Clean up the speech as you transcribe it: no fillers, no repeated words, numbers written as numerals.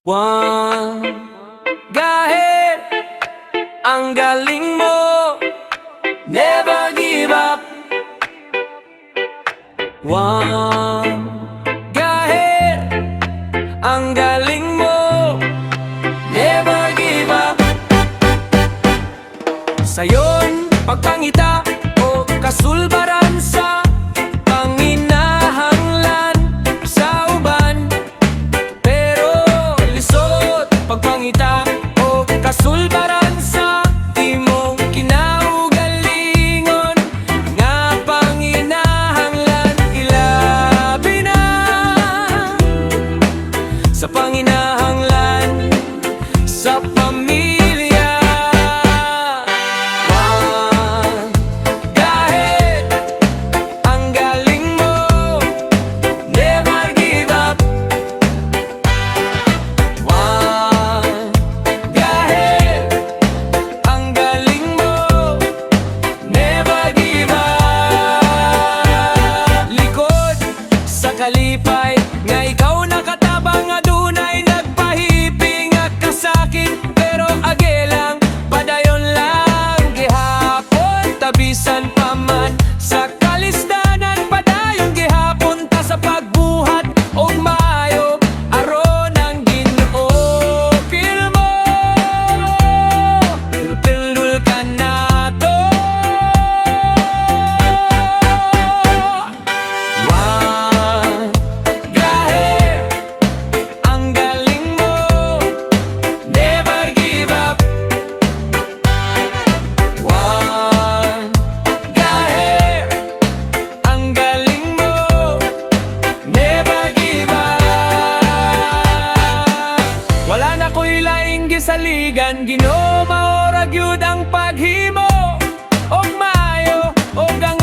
One, Gahit, ang galing mo, never give up. One, Gahit, ang galing mo, never give up. Sayon, pagpangita o kasulbaran sa panginahanglan sa uban. Pero lisod, pagpangita o kasulbaran sa imong kinaugalingon nga panginahanglan. Ilabi na sa panginahanglan sa pamilya. Kalipay nga ikaw nakatabang nga dunay nagpahiping nga kasakit, pero agelang padayon lang gihapon tabisan pa man sa kalisdanan. Padayon gihapon ta sa pagbuhat og maayo aron ang Ginoo. Feel mo, tildul ka nato. Saligan Ginoo, maora gyud ang paghimo og maayo og ang